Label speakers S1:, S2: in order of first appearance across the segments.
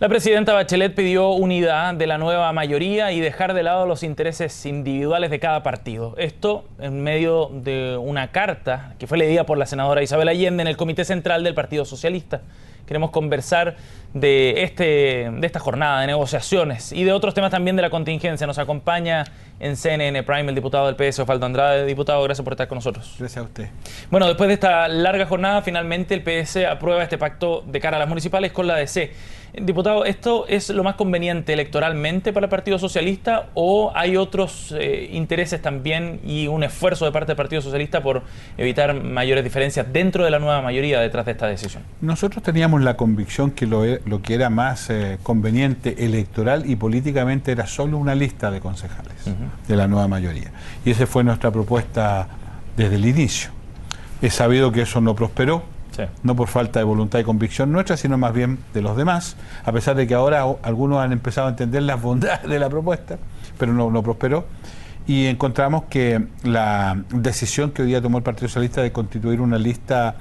S1: La presidenta Bachelet pidió unidad de la nueva mayoría y dejar de lado los intereses individuales de cada partido. Esto en medio de una carta que fue leída por la senadora Isabel Allende en el Comité Central del Partido Socialista. Queremos conversar de esta jornada de negociaciones y de otros temas también de la contingencia. Nos acompaña en CNN Prime el diputado del PS, Osvaldo Andrade. Diputado, gracias por estar con nosotros.
S2: Gracias a usted.
S1: Bueno, después de esta larga jornada, finalmente el PS aprueba este pacto de cara a las municipales con la DC. Diputado, ¿esto es lo más conveniente electoralmente para el Partido Socialista o hay otros intereses también y un esfuerzo de parte del Partido Socialista por evitar mayores diferencias dentro de la nueva mayoría detrás de esta decisión?
S2: Nosotros teníamos la convicción que lo que era más conveniente electoral y políticamente era solo una lista de concejales de la nueva mayoría. Y esa fue nuestra propuesta desde el inicio. Es sabido que eso no prosperó. Sí. No por falta de voluntad y convicción nuestra, sino más bien de los demás, a pesar de que ahora algunos han empezado a entender las bondades de la propuesta, pero no prosperó. Y encontramos que la decisión que hoy día tomó el Partido Socialista de constituir una lista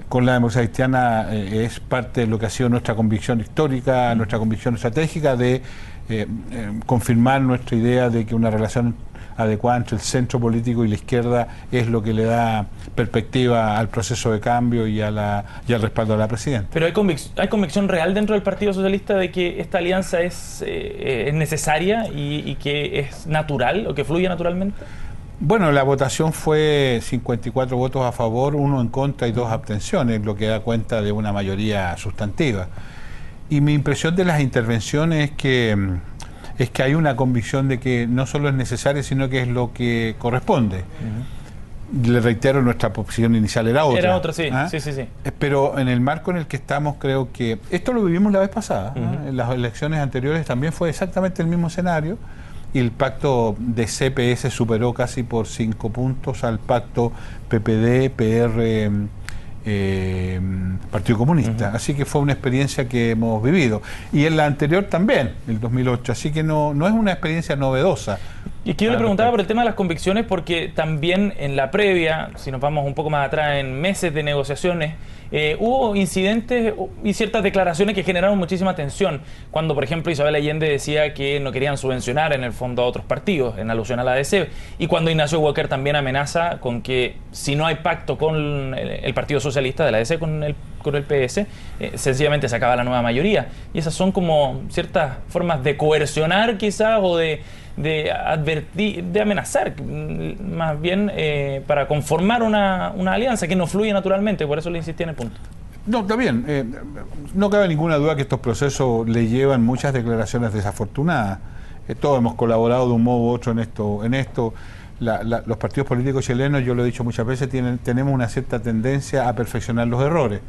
S2: con la democracia cristiana es parte de lo que ha sido nuestra convicción histórica, nuestra convicción estratégica de confirmar nuestra idea de que una relación adecuada entre el centro político y la izquierda es lo que le da perspectiva al proceso de cambio y al respaldo de la presidenta.
S1: ¿Pero hay convicción real dentro del Partido Socialista de que esta alianza es necesaria y que es natural o que fluye naturalmente?
S2: Bueno, la votación fue 54 votos a favor, 1 en contra y 2 abstenciones, lo que da cuenta de una mayoría sustantiva. Y mi impresión de las intervenciones es que hay una convicción de que no solo es necesario, sino que es lo que corresponde. Le reitero, nuestra posición inicial era otra.
S1: Era otra, sí.
S2: ¿Ah?
S1: Sí.
S2: Pero en el marco en el que estamos, creo que... Esto lo vivimos la vez pasada. En las elecciones anteriores también fue exactamente el mismo escenario. Y el pacto de CPS superó casi por 5 puntos al pacto PPD, PR... Partido Comunista, así que fue una experiencia que hemos vivido y en la anterior también, el 2008, así que no es una experiencia novedosa.
S1: Y es que yo le preguntaba por el tema de las convicciones porque también en la previa, si nos vamos un poco más atrás en meses de negociaciones, hubo incidentes y ciertas declaraciones que generaron muchísima tensión, cuando por ejemplo Isabel Allende decía que no querían subvencionar en el fondo a otros partidos, en alusión a la ADC, y cuando Ignacio Walker también amenaza con que si no hay pacto con el Partido Socialista de la ADC con el PS, sencillamente se acaba la nueva mayoría. Y esas son como ciertas formas de coercionar quizás o de advertir, de amenazar, más bien para conformar una alianza que no fluye naturalmente. Por eso le insistí en el punto.
S2: No, está bien. No cabe ninguna duda que estos procesos le llevan muchas declaraciones desafortunadas. Todos hemos colaborado de un modo u otro en esto. Los partidos políticos chilenos, yo lo he dicho muchas veces, tenemos una cierta tendencia a perfeccionar los errores.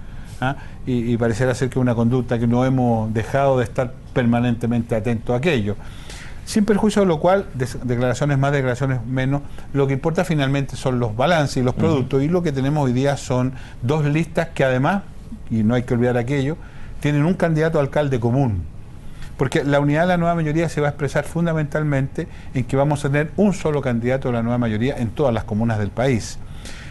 S2: Y pareciera ser que una conducta que no hemos dejado de estar permanentemente atentos a aquello. Sin perjuicio de lo cual, declaraciones más, declaraciones menos, lo que importa finalmente son los balances y los productos, y lo que tenemos hoy día son 2 listas que además, y no hay que olvidar aquello, tienen un candidato a alcalde común. Porque la unidad de la nueva mayoría se va a expresar fundamentalmente en que vamos a tener un solo candidato de la nueva mayoría en todas las comunas del país.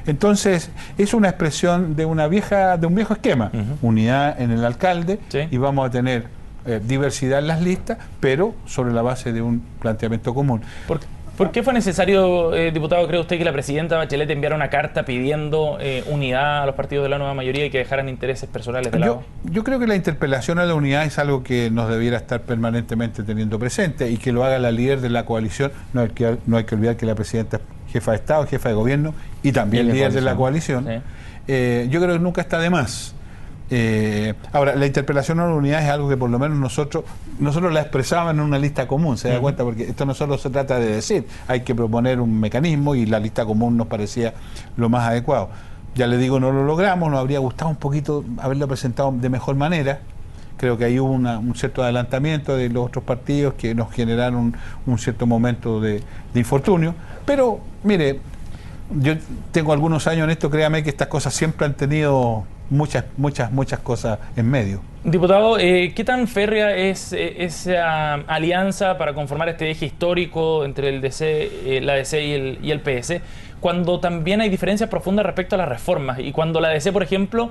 S2: Entonces, es una expresión de un viejo esquema, unidad en el alcalde, sí, y vamos a tener diversidad en las listas, pero sobre la base de un planteamiento común.
S1: ¿Por qué fue necesario, diputado, cree usted, que la presidenta Bachelet enviara una carta pidiendo unidad a los partidos de la nueva mayoría y que dejaran intereses personales de lado?
S2: Yo creo que la interpelación a la unidad es algo que nos debiera estar permanentemente teniendo presente y que lo haga la líder de la coalición. No hay que olvidar que la presidenta es jefa de Estado, jefa de gobierno y también líder de la coalición. Sí. Yo creo que nunca está de más. Ahora, la interpelación a la unidad es algo que por lo menos nosotros la expresábamos en una lista común, se da cuenta, porque esto no solo se trata de decir, hay que proponer un mecanismo y la lista común nos parecía lo más adecuado. Ya le digo, no lo logramos, nos habría gustado un poquito haberlo presentado de mejor manera. Creo que ahí hubo un cierto adelantamiento de los otros partidos que nos generaron un cierto momento de infortunio, pero mire, yo tengo algunos años en esto, créame que estas cosas siempre han tenido muchas cosas en medio.
S1: Diputado, ¿qué tan férrea es esa alianza para conformar este eje histórico entre el DC, la DC y el PS? cuando también hay diferencias profundas respecto a las reformas y cuando la DC, por ejemplo,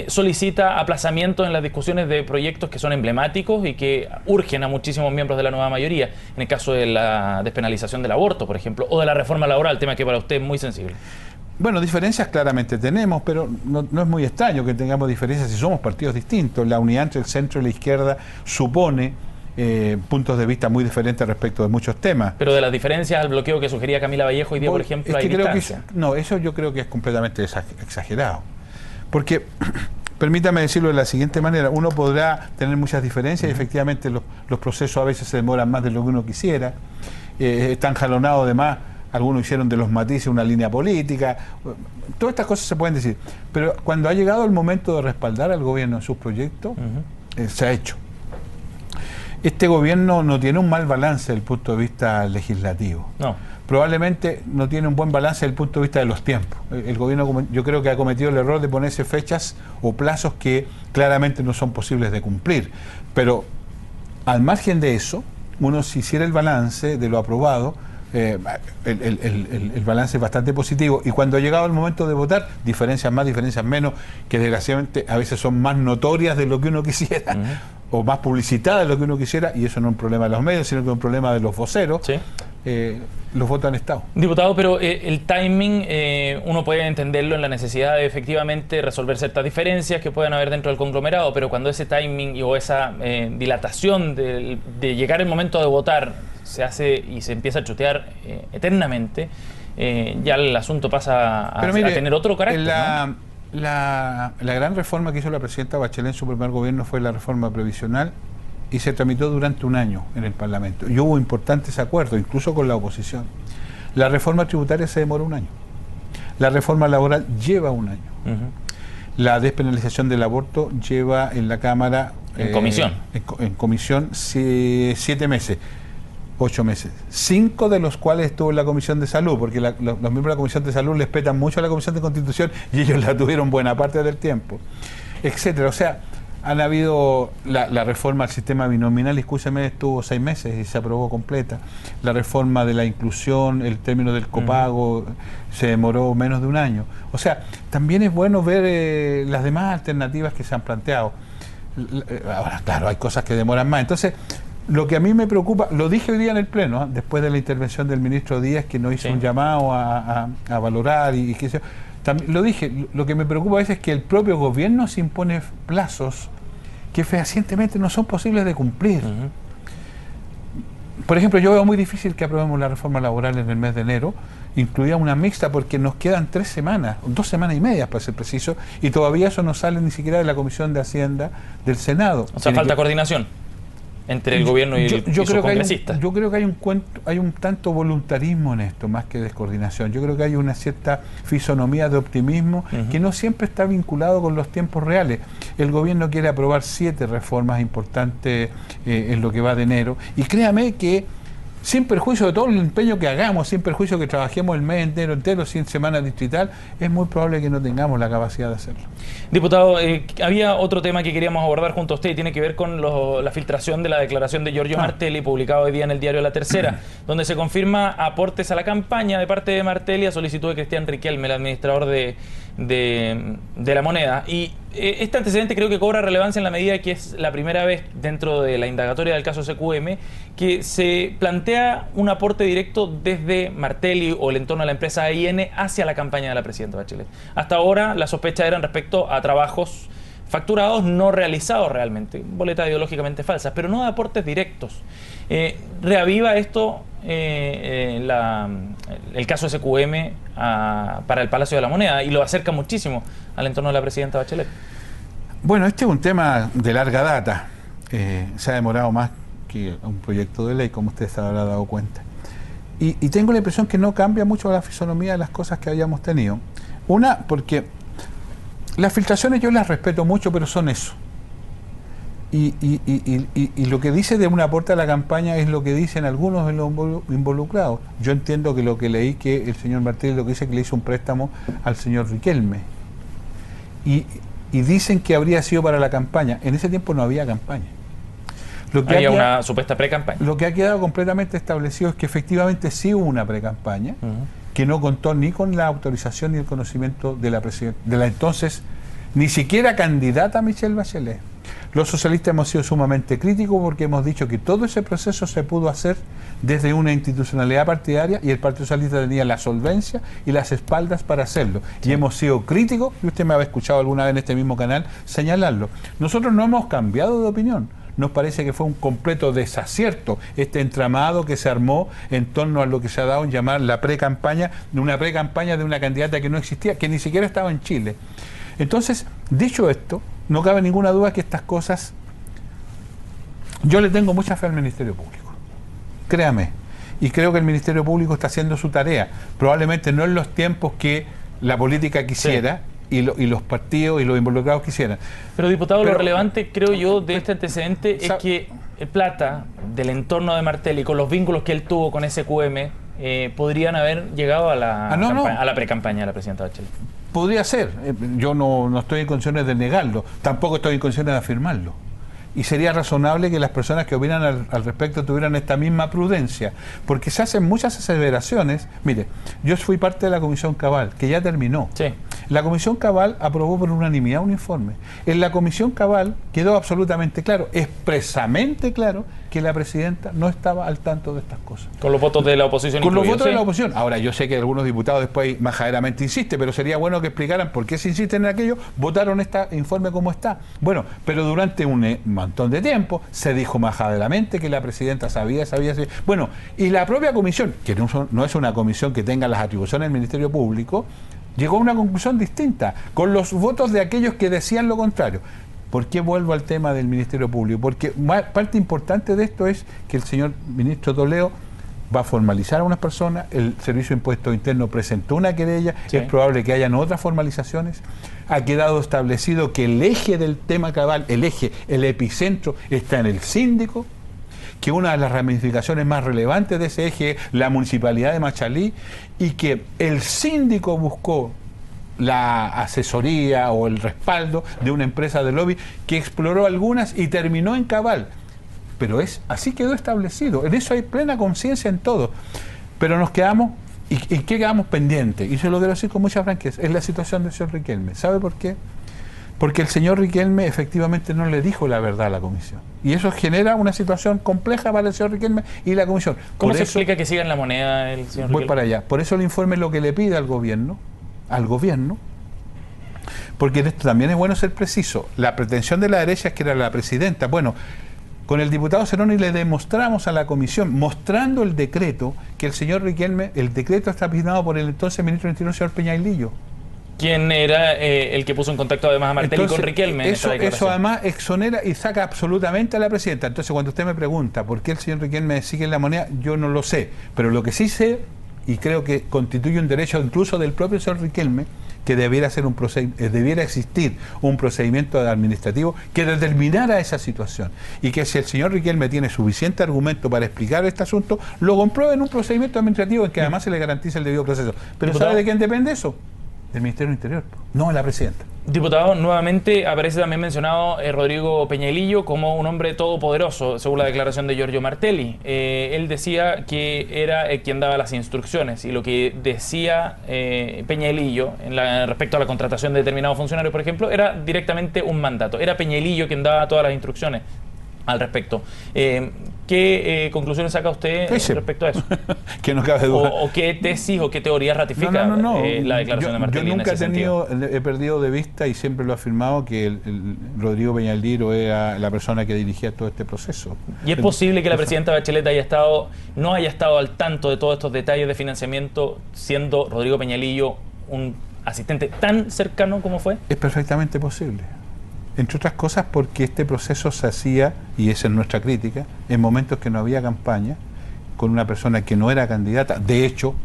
S1: solicita aplazamientos en las discusiones de proyectos que son emblemáticos y que urgen a muchísimos miembros de la nueva mayoría, en el caso de la despenalización del aborto, por ejemplo, o de la reforma laboral, tema que para usted es muy sensible.
S2: Bueno, diferencias claramente tenemos, pero no es muy extraño que tengamos diferencias si somos partidos distintos. La unidad entre el centro y la izquierda supone puntos de vista muy diferentes respecto de muchos temas.
S1: Pero de las diferencias al bloqueo que sugería Camila Vallejo hoy día, por ejemplo, hay distancia.
S2: No, eso yo creo que es completamente exagerado. Porque, permítame decirlo de la siguiente manera, uno podrá tener muchas diferencias y efectivamente los procesos a veces se demoran más de lo que uno quisiera, están jalonados de más. Algunos hicieron de los matices una línea política, todas estas cosas se pueden decir, pero cuando ha llegado el momento de respaldar al gobierno en sus proyectos, se ha hecho. Este gobierno no tiene un mal balance desde el punto de vista legislativo. No. Probablemente no tiene un buen balance desde el punto de vista de los tiempos. El gobierno, yo creo que ha cometido el error de ponerse fechas o plazos que claramente no son posibles de cumplir. Pero al margen de eso, uno si hiciera el balance de lo aprobado, el balance es bastante positivo y cuando ha llegado el momento de votar, diferencias más, diferencias menos, que desgraciadamente a veces son más notorias de lo que uno quisiera o más publicitadas de lo que uno quisiera, y eso no es un problema de los medios, sino que es un problema de los voceros. Sí. Los votos han estado.
S1: Diputado, pero el timing uno puede entenderlo en la necesidad de efectivamente resolver ciertas diferencias que puedan haber dentro del conglomerado, pero cuando ese timing o esa dilatación de llegar el momento de votar se hace y se empieza a chutear eternamente, ya el asunto pasa a tener otro carácter.
S2: La gran reforma que hizo la presidenta Bachelet en su primer gobierno fue la reforma previsional y se tramitó durante un año en el Parlamento. Y hubo importantes acuerdos, incluso con la oposición. La reforma tributaria se demoró un año. La reforma laboral lleva un año. La despenalización del aborto lleva en la Cámara...
S1: En comisión.
S2: En comisión 7 meses. 8 meses, 5 de los cuales estuvo en la Comisión de Salud, porque los miembros de la Comisión de Salud les petan mucho a la Comisión de Constitución y ellos la tuvieron buena parte del tiempo, etcétera. O sea, han habido la reforma al sistema binominal, escúchame, estuvo 6 meses y se aprobó completa. La reforma de la inclusión, el término del copago, se demoró menos de un año. O sea, también es bueno ver las demás alternativas que se han planteado. Ahora, claro, hay cosas que demoran más. Entonces, lo que a mí me preocupa, lo dije hoy día en el Pleno, después de la intervención del ministro Díaz, que nos hizo un llamado a valorar y que también lo dije, lo que me preocupa a veces es que el propio gobierno se impone plazos que fehacientemente no son posibles de cumplir. Por ejemplo, yo veo muy difícil que aprobemos la reforma laboral en el mes de enero, incluida una mixta, porque nos quedan 3 semanas, 2 semanas y media para ser preciso, y todavía eso no sale ni siquiera de la Comisión de Hacienda del Senado.
S1: O sea, falta coordinación entre el gobierno y sus congresistas.
S2: Yo creo que hay un tanto voluntarismo en esto, más que descoordinación. Yo creo que hay una cierta fisonomía de optimismo que no siempre está vinculado con los tiempos reales. El gobierno quiere aprobar 7 reformas importantes en lo que va de enero, y créame que sin perjuicio de todo el empeño que hagamos, sin perjuicio que trabajemos el mes entero, sin semana distrital, es muy probable que no tengamos la capacidad de hacerlo.
S1: Diputado, había otro tema que queríamos abordar junto a usted y tiene que ver con la filtración de la declaración de Giorgio Martelli, publicado hoy día en el diario La Tercera, donde se confirma aportes a la campaña de parte de Martelli a solicitud de Cristian Riquelme, el administrador de la moneda. Y este antecedente creo que cobra relevancia en la medida que es la primera vez dentro de la indagatoria del caso SQM que se plantea un aporte directo desde Martelli o el entorno de la empresa AIN hacia la campaña de la presidenta Bachelet. Hasta ahora las sospechas eran respecto a trabajos facturados no realizados realmente, boletas ideológicamente falsas, pero no de aportes directos. ¿Reaviva esto el caso SQM para el Palacio de la Moneda y lo acerca muchísimo al entorno de la presidenta Bachelet?
S2: Bueno, este es un tema de larga data. Se ha demorado más que un proyecto de ley, como usted se habrá dado cuenta. Y tengo la impresión que no cambia mucho la fisonomía de las cosas que habíamos tenido. Una, porque las filtraciones yo las respeto mucho, pero son eso. Y lo que dice de un aporte a la campaña es lo que dicen algunos de los involucrados. Yo entiendo que lo que leí, que el señor Martelli lo que dice que le hizo un préstamo al señor Riquelme. Y dicen que habría sido para la campaña. En ese tiempo no había campaña.
S1: Había una supuesta pre-campaña.
S2: Lo que ha quedado completamente establecido es que efectivamente sí hubo una pre-campaña, que no contó ni con la autorización ni el conocimiento de la entonces ni siquiera candidata Michelle Bachelet. Los socialistas hemos sido sumamente críticos porque hemos dicho que todo ese proceso se pudo hacer desde una institucionalidad partidaria y el Partido Socialista tenía la solvencia y las espaldas para hacerlo. Sí. Y hemos sido críticos, y usted me había escuchado alguna vez en este mismo canal señalarlo. Nosotros no hemos cambiado de opinión. Nos parece que fue un completo desacierto este entramado que se armó en torno a lo que se ha dado en llamar la pre-campaña de una candidata que no existía, que ni siquiera estaba en Chile. Entonces, dicho esto, no cabe ninguna duda que estas cosas, yo le tengo mucha fe al Ministerio Público, créame, y creo que el Ministerio Público está haciendo su tarea, probablemente no en los tiempos que la política quisiera, sí, y los partidos y los involucrados quisieran.
S1: Pero diputado, lo relevante, creo yo, de este antecedente es que el plata del entorno de Martelli, con los vínculos que él tuvo con SQM, podrían haber llegado a la pre-campaña de la presidenta Bachelet.
S2: Podría ser, yo no estoy en condiciones de negarlo, tampoco estoy en condiciones de afirmarlo. Y sería razonable que las personas que opinan al respecto tuvieran esta misma prudencia, porque se hacen muchas aseveraciones. Mire, yo fui parte de la Comisión Cabal, que ya terminó.
S1: Sí.
S2: La Comisión Cabal aprobó por unanimidad un informe. En la Comisión Cabal quedó absolutamente claro, expresamente claro, que la presidenta no estaba al tanto de estas cosas.
S1: Con los votos de la oposición.
S2: Con los votos de la oposición. Ahora, yo sé que algunos diputados después majaderamente insisten, pero sería bueno que explicaran por qué se insisten en aquello. Votaron este informe como está. Bueno, pero durante un montón de tiempo se dijo majaderamente que la presidenta sabía. Bueno, y la propia comisión, que no es una comisión que tenga las atribuciones del Ministerio Público, llegó a una conclusión distinta, con los votos de aquellos que decían lo contrario. ¿Por qué vuelvo al tema del Ministerio Público? Porque parte importante de esto es que el señor ministro Toledo va a formalizar a unas personas, el Servicio de Impuestos Internos presentó una querella, sí, es probable que hayan otras formalizaciones. Ha quedado establecido que el eje del tema cabal, el epicentro, está en el síndico, que una de las ramificaciones más relevantes de ese eje es la municipalidad de Machalí, y que el síndico buscó la asesoría o el respaldo de una empresa de lobby que exploró algunas y terminó en cabal. Pero así quedó establecido, en eso hay plena conciencia en todo. Pero nos quedamos, ¿y qué quedamos pendientes? Y se lo quiero decir con mucha franqueza, es la situación del señor Riquelme. ¿Sabe por qué? Porque el señor Riquelme efectivamente no le dijo la verdad a la comisión. Y eso genera una situación compleja para el señor Riquelme y la comisión.
S1: ¿Cómo se explica que siga en la moneda el señor Riquelme?
S2: Voy para allá. Por eso el informe es lo que le pide al gobierno, porque en esto también es bueno ser preciso. La pretensión de la derecha es que era la presidenta. Bueno, con el diputado Ceroni le demostramos a la comisión, mostrando el decreto, que el señor Riquelme, el decreto está firmado por el entonces ministro del Interior, el señor Peñailillo.
S1: ¿Quién era el que puso en contacto además a Martelli con Riquelme?
S2: Eso además exonera y saca absolutamente a la presidenta. Entonces, cuando usted me pregunta por qué el señor Riquelme sigue en la moneda, yo no lo sé. Pero lo que sí sé, y creo que constituye un derecho incluso del propio señor Riquelme, que debiera existir un procedimiento administrativo que determinara esa situación, y que si el señor Riquelme tiene suficiente argumento para explicar este asunto, lo compruebe en un procedimiento administrativo en que además se le garantice el debido proceso. Pero ¿sabe de quién depende eso? Del Ministerio del Interior, no de la presidenta.
S1: Diputado, nuevamente aparece también mencionado Rodrigo Peñailillo como un hombre todopoderoso, según la declaración de Giorgio Martelli. Él decía que era quien daba las instrucciones, y lo que decía Peñailillo respecto a la contratación de determinados funcionarios, por ejemplo, era directamente un mandato. Era Peñailillo quien daba todas las instrucciones al respecto. ¿Qué conclusiones saca usted respecto a eso?
S2: Que no cabe duda.
S1: ¿O qué tesis o qué teoría ratifica la declaración de Martelli?
S2: Yo nunca he perdido de vista, y siempre lo he afirmado, que el Rodrigo Peñailillo era la persona que dirigía todo este proceso.
S1: ¿Y es posible que la presidenta Bachelet no haya estado al tanto de todos estos detalles de financiamiento, siendo Rodrigo Peñailillo un asistente tan cercano como fue?
S2: Es perfectamente posible. Entre otras cosas porque este proceso se hacía, y esa es nuestra crítica, en momentos que no había campaña, con una persona que no era candidata. De hecho,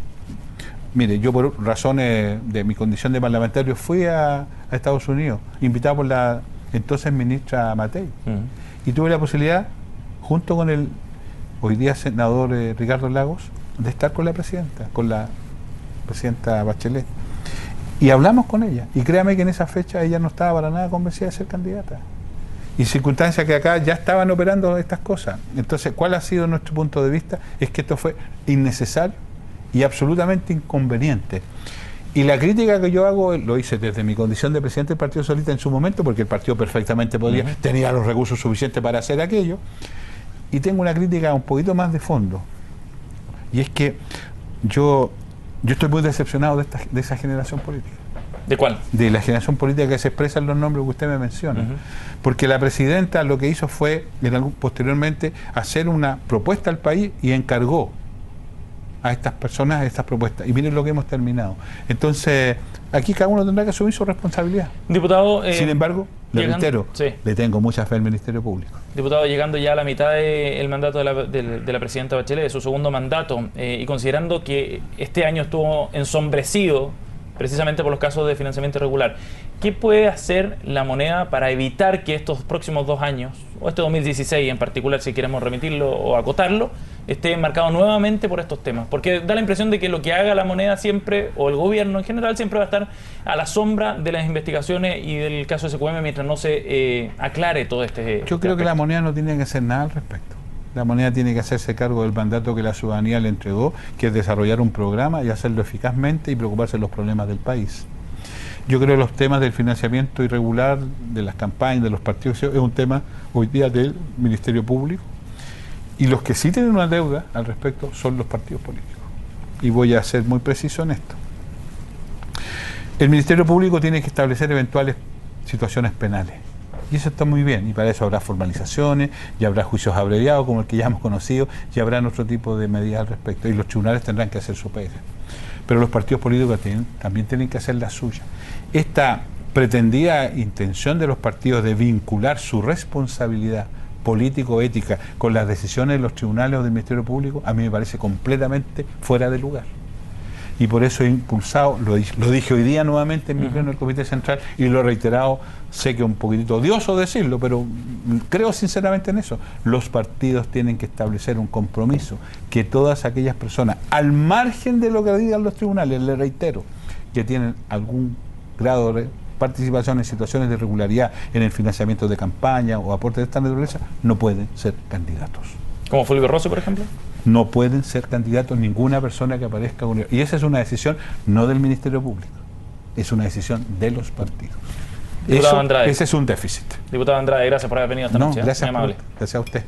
S2: mire, yo por razones de mi condición de parlamentario fui a Estados Unidos, invitado por la entonces ministra Matei, y tuve la posibilidad, junto con el hoy día senador Ricardo Lagos, de estar con la presidenta Bachelet. Y hablamos con ella, y créame que en esa fecha ella no estaba para nada convencida de ser candidata. Y circunstancias que acá ya estaban operando estas cosas. Entonces, ¿cuál ha sido nuestro punto de vista? Es que esto fue innecesario y absolutamente inconveniente. Y la crítica que yo hago, lo hice desde mi condición de presidente del Partido Socialista en su momento, porque el partido perfectamente tenía los recursos suficientes para hacer aquello, y tengo una crítica un poquito más de fondo, y es que yo estoy muy decepcionado de esa generación política.
S1: ¿De cuál?
S2: De la generación política que se expresa en los nombres que usted me menciona. Porque la presidenta lo que hizo fue, posteriormente, hacer una propuesta al país y encargó a estas personas estas propuestas. Y miren lo que hemos terminado. Entonces, aquí cada uno tendrá que asumir su responsabilidad.
S1: Diputado,
S2: sin embargo, le reitero,
S1: sí,
S2: le tengo mucha fe al Ministerio Público.
S1: Diputado, llegando ya a la mitad del mandato de la presidenta Bachelet, de su segundo mandato, y considerando que este año estuvo ensombrecido precisamente por los casos de financiamiento irregular, ¿qué puede hacer la moneda para evitar que estos próximos 2 años, o este 2016 en particular, si queremos remitirlo o acotarlo, esté marcado nuevamente por estos temas? Porque da la impresión de que lo que haga la moneda siempre, o el gobierno en general, siempre va a estar a la sombra de las investigaciones y del caso SQM mientras no se aclare todo este
S2: Yo creo que la moneda no tiene que hacer nada al respecto. La moneda tiene que hacerse cargo del mandato que la ciudadanía le entregó, que es desarrollar un programa y hacerlo eficazmente y preocuparse de los problemas del país. Yo creo que los temas del financiamiento irregular, de las campañas, de los partidos, es un tema hoy día del Ministerio Público, y los que sí tienen una deuda al respecto son los partidos políticos. Y voy a ser muy preciso en esto. El Ministerio Público tiene que establecer eventuales situaciones penales. Y eso está muy bien, y para eso habrá formalizaciones, y habrá juicios abreviados como el que ya hemos conocido, y habrá otro tipo de medidas al respecto, y los tribunales tendrán que hacer su pega. Pero los partidos políticos también tienen que hacer la suya. Esta pretendida intención de los partidos de vincular su responsabilidad político-ética con las decisiones de los tribunales o del Ministerio Público, a mí me parece completamente fuera de lugar. Y por eso he impulsado, lo dije hoy día nuevamente en mi pleno del Comité Central, y lo he reiterado, sé que es un poquitito odioso decirlo, pero creo sinceramente en eso. Los partidos tienen que establecer un compromiso, que todas aquellas personas, al margen de lo que digan los tribunales, le reitero, que tienen algún grado de participación en situaciones de irregularidad en el financiamiento de campaña o aportes de esta naturaleza, no pueden ser candidatos.
S1: ¿Como Fulvio Rossi, por ejemplo?
S2: No pueden ser candidatos ninguna persona que aparezca. Y esa es una decisión no del Ministerio Público, es una decisión de los partidos.
S1: Diputado Andrade.
S2: Ese es un déficit.
S1: Diputado Andrade, gracias por haber venido esta noche.
S2: Gracias,
S1: muy amable.
S2: Gracias a usted.